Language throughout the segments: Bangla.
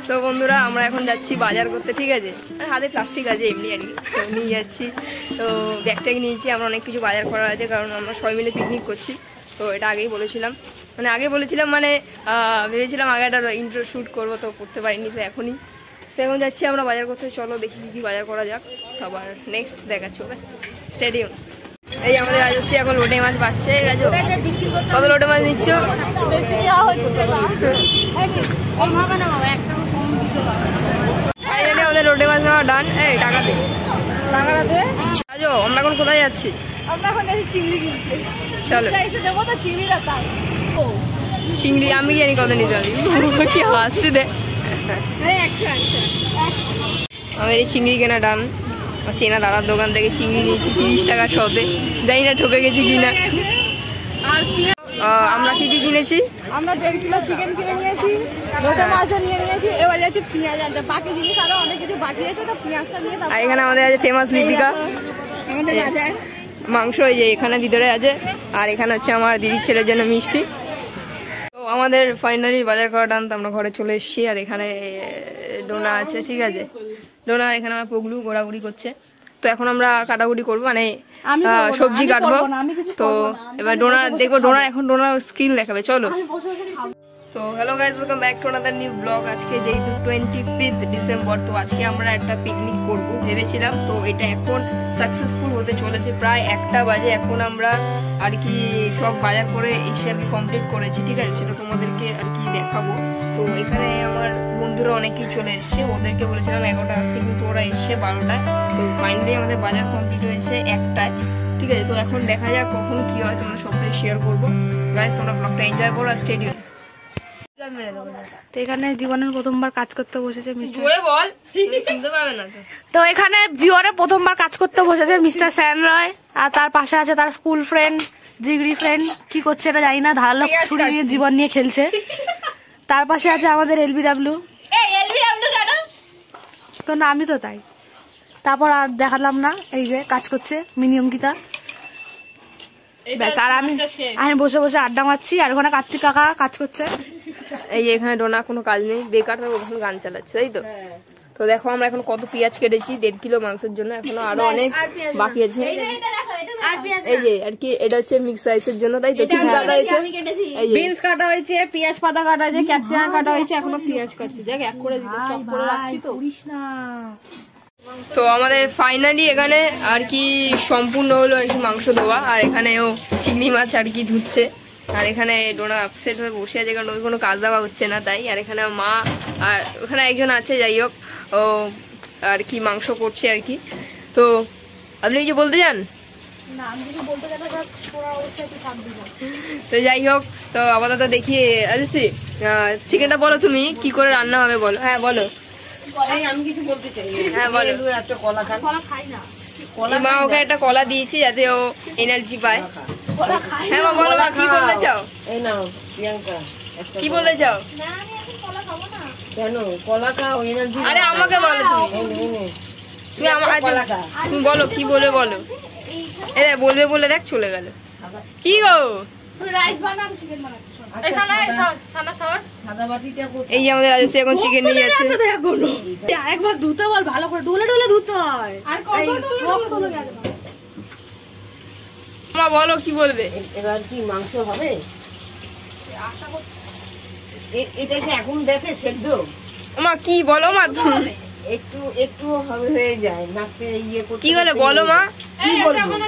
তো বন্ধুরা আমরা এখন যাচ্ছি বাজার করতে, ঠিক আছে? হাতে প্লাস্টিক আছে এমনি আর কি, নিয়ে যাচ্ছি। তো ব্যাগ ট্যাগ নিয়েছি, আমরা অনেক কিছু বাজার করা আছে, কারণ আমরা সবাই মিলে পিকনিক করছি। তো এটা আগেই বলেছিলাম, মানে ভেবেছিলাম আগে একটা ইন্ট্রো শ্যুট করবো, তো করতে পারিনি। তো এখনই তো এখন যাচ্ছি আমরা বাজার করতে। চলো দেখি কী বাজার করা যাক, আবার নেক্সট দেখাচ্ছি। ওকে, স্টেডিয়াম। এই আমাদের রাজশ্রী এখন লোটে মাছ পাচ্ছে। রাজু, কত লোটে মাছ নিচ্ছ? আমাদের লোটে মাছ নেওয়া ডান। এই টাকা দে, রাজু আমরা এখন কোথায় যাচ্ছি? চলো চিংড়ি, আমি জানি কত নিতে পারি। কি হাসছি দে। আমাদের এই চিংড়ি কেনা ডান। চেনা দাদার দোকান থেকে চিংড়ি নিয়েছি 30 টাকা শতে, জানি না ঠকে গেছি কিনা। আমরা কি কি কিনেছি? আমরা 1.5 কিলো চিকেন কিনে নিয়েছি, লোটে মাছও নিয়ে নিয়েছি। এবার যাচ্ছে পেঁয়াজ আনতে, বাকি জিনিস আরো অনেক কিছু বাকি আছে, তো পেঁয়াজটা নিয়ে। আর এখানে আমাদের আছে ফেমাস লিপিকা আমাদের বাজার মাংস, এই যে এখানে ভিতরে আছে। আর এখানে হচ্ছে আমার দিদির ছেলের জন্য মিষ্টি। তো আমাদের ফাইনালি বাজার করা ডান, আমরা ঘরে চলে এসেছি। আর এখানে ডোনা আছে, ঠিক আছে? ডোনা এখানে আমার পগলু ঘোরাঘুরি করছে। তো এখন আমরা কাটাকুটি করবো, মানে সবজি কাটবো। তো এবার ডোনা দেখবো, ডোনার স্কিল দেখাবে। চলো। তো hello guys, welcome back to another new blog. আজকে যেহেতু 25 ডিসেম্বর, তো আজকে আমরা একটা পিকনিক করব ভেবেছিলাম। তো এটা এখন সাকসেসফুল হতে চলেছে। প্রায় 1টা বাজে। এখন আমরা আর কি সব বাজার করে এসে আর কি কমপ্লিট করেছি, ঠিক আছে? সেটা তোমাদেরকে আর কি দেখাবো। তো এখানে আমার বন্ধুরা অনেকেই চলে এসছে, ওদেরকে বলেছিলাম 11টা আসতে, কিন্তু ওরা এসছে 12টায়। তো ফাইনালি আমাদের বাজার কমপ্লিট হয়েছে 1টায়, ঠিক আছে? তো এখন দেখা যাক কখন কি হয়, তোমাদের সবটাই শেয়ার করবো। গাইস তোমরা ব্লগটা এনজয় করো। আর স্টেডিয়াম। তো এখানে জীবনের প্রথমবার কাজ করতে বসেছে মিস্টার, তো এখানে জীবনে প্রথমবার কাজ করতে বসেছে মিস্টার স্যান রয়। আর তার পাশে আছে তার স্কুল ফ্রেন্ড, জিগরি ফ্রেন্ড। কি করছে এটা জানি না, ধারালো ছুরি নিয়ে জীবন নিয়ে খেলছে। তার পাশে আছে আমাদের এলবিডব্লিউ। তো না, আমি তো তাই। তারপর আর দেখালাম না, এই যে কাজ করছে মিনিয়ম গীতা। ব্যাস, আর আমি বসে বসে আড্ডা মারছি। আর ওখানে কার্তিক কাকা কাজ করছে। এই এখানে ডোনা কোনো কাজ নেই, বেকার ওখানে গান চালাচ্ছে, তাই তো? তো দেখো আমরা এখন কত পেঁয়াজ কেটেছি 1.5 কিলো মাংসের জন্য। এখনো আরো অনেক বাকি আছে। এই যে আর কি এটা হচ্ছে মিক্স রাইসের জন্য, তাই তো? ঠিক কাটা হয়েছে, বিনস কাটা হয়েছে, পেঁয়াজ পাতা কাটা হয়েছে, ক্যাপসিকাম কাটা হয়েছে। এখনো পেঁয়াজ কাটছি, দেখ এক করে দিতে চপ করে রাখছি। তো তো আমাদের ফাইনালি এখানে আর কি সম্পূর্ণ হলো আর কি মাংস দেওয়া। আর এখানেও চিংড়ি মাছ আর কি ধুচ্ছে। আর এখানে ডোনা আপসেট হয়ে বসে আছে, কারণ কোনো কাজ দেওয়া হচ্ছে না, তাই। আর এখানে মা আর ওখানে একজন আছে, যাই হোক ও আর কি মাংস করছে আর কি। তো আপনি কিছু বলতে চান? তো যাই হোক, তো আপাতত দেখি আজকে চিকেনটা বলো তুমি কি করে রান্না হবে, বলো। হ্যাঁ বলো। আমি কিছু বলতে চাই। হ্যাঁ বলো। মা ওকে একটা কলা দিয়েছি যাতে ও এনার্জি পায়। হ্যাঁ মা বলো, মা কি বলতে চাও? কি বলতে চাও? কেন কলা খাও, এনার্জি? আরে আমাকে বলো, তুমি তুমি বলো কি বলে বলো। এ বলবে বলে দেখ চলে গেল। কি গো? এই আমাদের রাজশ্রী এখন চিকেন নিয়ে যাচ্ছে। একবার ধুতে বল ভালো করে, ডলে ডলে ধুতে হয়। মা বলো কি বলবে। এবার কি মাংস হবে? এটা কি এখন দেখে সেদ্ধ? মা কি বলো মা, একটু একটু হবে হয়ে যায় নাকে ইয়ে করতে। কি করে বলো মা?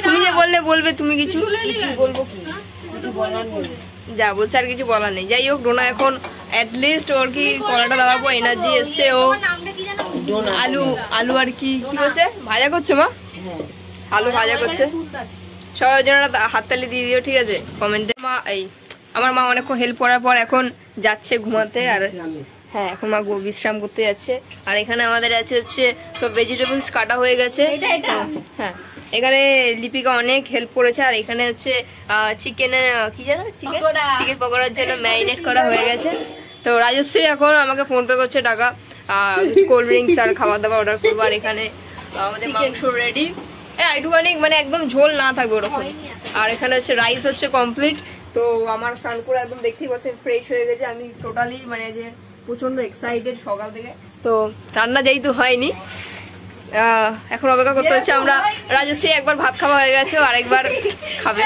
তুমি যে বললে বলবে, তুমি কিছু বলবো কি? কিছু বলার নেই, যা বলছে আর কিছু বলার নেই। যাই হোক, ডোনা এখন অ্যাটলিস্ট ওর কি কলাটা দেওয়ার পর এনার্জি এসছে। ও আলু আর কি করছে, ভাজা করছে মা। আলু ভাজা করছে। সবাই যেন হাততালি দিয়ে দিও, ঠিক আছে, কমেন্টে। মা এই আমার মা অনেকক্ষণ হেল্প করার পর এখন যাচ্ছে ঘুমাতে। আর হ্যাঁ, এখন মা বিশ্রাম করতে যাচ্ছে। আর এখানে আমাদের আছে হচ্ছে সব ভেজিটেবলস কাটা হয়ে গেছে। হ্যাঁ, এখানে লিপিকা অনেক হেল্প করেছে। আর এখানে হচ্ছে চিকেনের কি জানো, চিকেন পকোড়ার জন্য ম্যারিনেট করা হয়ে গেছে। তো রাজশ্রী এখন আমাকে ফোন পে করছে টাকা, কোল্ড ড্রিঙ্কস আর খাবার দাবার অর্ডার করবো। আর এখানে আমাদের মাংস রেডি, একটুখানি মানে একদম ঝোল না থাকবে ওরকম। আর এখানে হচ্ছে রাইস হচ্ছে কমপ্লিট। তো আমার স্নান করে একদম দেখতেই পাচ্ছেন ফ্রেশ হয়ে গেছে। আমি টোটালি মানে যে প্রচন্ড এক্সাইটেড সকাল থেকে। তো রান্না যেহেতু হয়নি, এখন অপেক্ষা করতে হচ্ছে। আমরা রাজশ্রী একবার ভাত খাওয়া হয়ে গেছে, আর একবার খাবে।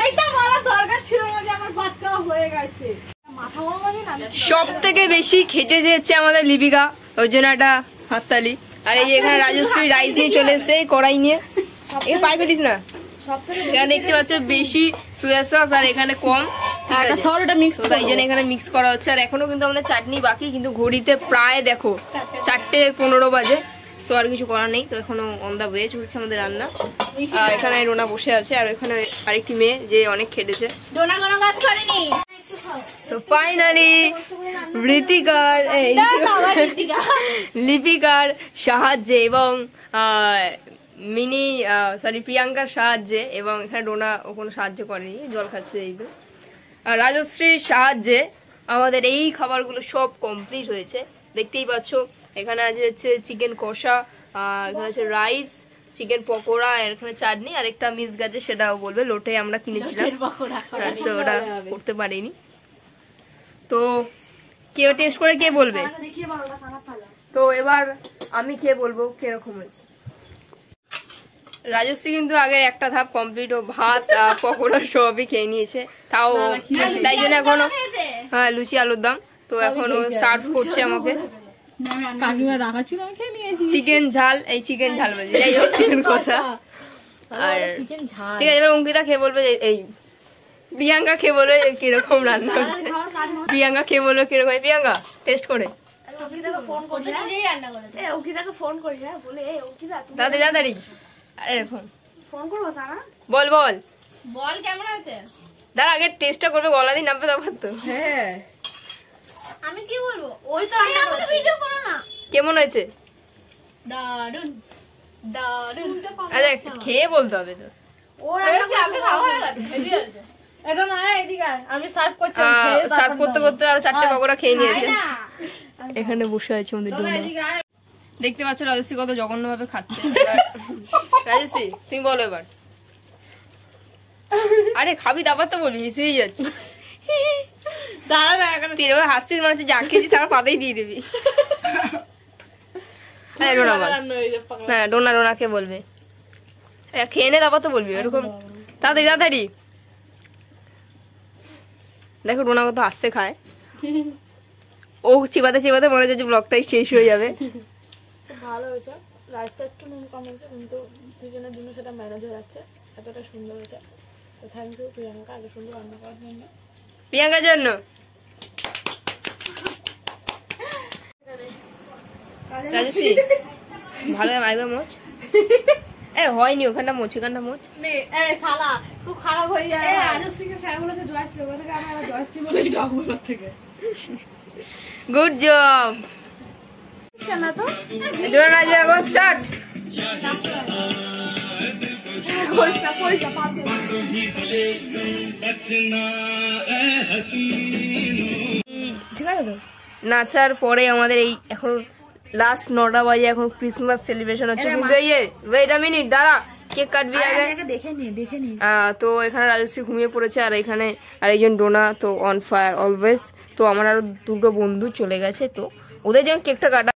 সব থেকে বেশি খেটেছে হচ্ছে আমাদের লিপিকা, ওই জন্য একটা হাততালি। আর এই যে এখানে রাজশ্রী রাইস নিয়ে চলে এসছে কড়াই নিয়ে, এখানে পাই ফেলিস না। এখানে দেখতে পাচ্ছ বেশি সোয়া সস আর এখানে কম, তাই জন্য এখানে মিক্স করা হচ্ছে। আর এখনো কিন্তু আমাদের চাটনি বাকি, কিন্তু ঘড়িতে প্রায় দেখো 4:15 বাজে। তো আর কিছু করার নেই, তো এখনো অন দা ওয়ে চলছে আমাদের রান্না। আর এখানে রোনা বসে আছে, আর এখানে আরেকটি মেয়ে যে অনেক খেটেছে। তো ফাইনালি লিপিকার সাহায্যে এবং প্রিয়াঙ্কার সাহায্যে, এবং এখানে ডোনা ও কোনো সাহায্য করেনি, জল খাচ্ছে যেহেতু। আর রাজশ্রীর সাহায্যে আমাদের এই খাবারগুলো সব কমপ্লিট হয়েছে। দেখতেই পাচ্ছ এখানে আছে হচ্ছে চিকেন কষা, এখানে হচ্ছে রাইস, চিকেন পকোড়া, আর এখানে চাটনি, আর একটা মিক্স গাছে, সেটাও বলবে লোটে আমরা কিনেছিলাম, ওটা করতে পারিনি। তো কেউ টেস্ট করে কে বলবে? তো এবার আমি খেয়ে বলবো কিরকম হয়েছে। রাজশ্রী কিন্তু আগে একটা ধাপ কমপ্লিট, ও ভাত পকোড়া সবই খেয়ে নিয়েছে, তাও তাই জন্য এখনো হ্যাঁ লুচি আলুর দম। তো এখন ও সার্ভ করছে আমাকে চিকেন ঝাল, এই চিকেন ঝাল বলছি, যাই হোক চিকেন কষা। আর ঠিক আছে, এবার অঙ্কিতা খেয়ে বলবে, এই প্রিয়াঙ্কা খেয়ে বলবে কিরকম রান্না হচ্ছে। প্রিয়াঙ্কা খেয়ে বলবে কিরকম, প্রিয়াঙ্কা টেস্ট করে তাড়াতাড়ি। আরে বল বল বল কেমন আছে, দাঁড়া আগে টেস্টটা করবে, গলা দিয়ে নামবে তারপর তো। হ্যাঁ আমি কি বলবো, ওই তো আমাকে ভিডিও করো না। কেমন হয়েছে? দারুন দারুন। আরে খেয়ে বলতে হবে তো। ওর আগে খাওয়া হয়ে গেছে, হেভি হয়েছে। এটা না এদিকে আমি সার্ভ করছি, সার্ভ করতে করতে আর 4টে পকোড়া খেয়ে নিয়েছে। এখানে বসে আছে আমাদের ডোনা। দেখতে পাচ্ছ রাজশ্রী কত জঘন্য ভাবে খাচ্ছে। রাজশ্রী তুমি বলো এবার। আরে খাবি তারপর তো বলি, হেসেই যাচ্ছে। দাঁড়া না, এখন তুই এবার হাসছিস, মনে হচ্ছে যা খেয়েছিস তার পাতেই দিয়ে দিবি। হ্যাঁ ডোনা বল, হ্যাঁ ডোনা ডোনাকে বলবে, খেয়ে নে তারপর তো বলবি এরকম। তাড়াতাড়ি তাড়াতাড়ি। দেখো ডোনা কত আস্তে খায়, ও চিবাতে চিবাতে মনে হচ্ছে ব্লগটাই শেষ হয়ে যাবে। ভালো হয়েছে, রাইসটা একটু নুন কম হয়েছে, কিন্তু চিকেনের জন্য সেটা ম্যানেজ হয়ে যাচ্ছে, এতটা সুন্দর হয়েছে। তো থ্যাংক ইউ প্রিয়াঙ্কা, এত সুন্দর রান্না করার জন্য। প্রিয়াঙ্কার জন্য রাজশ্রী ভালো একদম মোচ। এ হয়নি ওখানটা মোচ, ওখানটা মোচ শালা খুব খারাপ হয়ে যায়। রাজশ্রীকে স্যার বলেছে জয়শ্রী, ওখান থেকে আমরা জয়শ্রী বলেই যাবো ওখান থেকে। Good job. না তো ডোনা নাচবে এখন, স্টার্ট। ঠিক আছে তো, নাচার পরে আমাদের এই এখন লাস্ট 9টা বাজে, এখন ক্রিসমাস সেলিব্রেশন হচ্ছে। কিন্তু এই ওয়েট আ মিনিট, দাঁড়া কেক কাটবি আগে, দেখে নি। তো এখানে রাজশ্রী ঘুমিয়ে পড়েছে, আর এখানে আরেকজন ডোনা তো অন ফায়ার অলওয়েজ। তো আমার আরো 2টো বন্ধু চলে গেছে, তো ওদের যেন কেকটা কাটা।